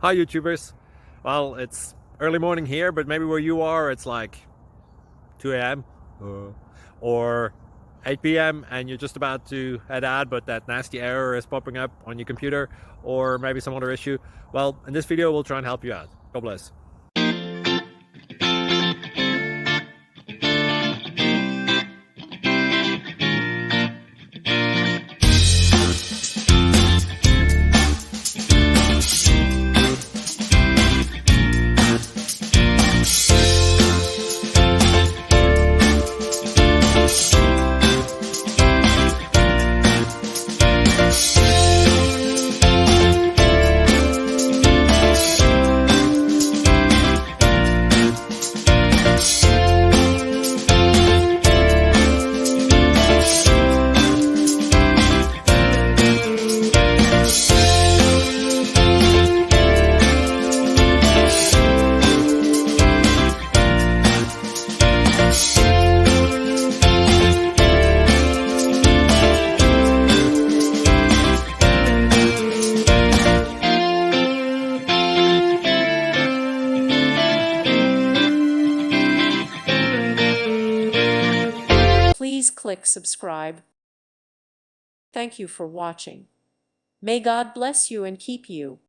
Hi YouTubers. Well, it's early morning here, but maybe where you are it's like 2 a.m. or 8 p.m. and you're just about to head out, but that nasty error is popping up on your computer, or maybe some other issue. Well, in this video we'll try and help you out. God bless. Please click subscribe. Thank you for watching. May God bless you and keep you.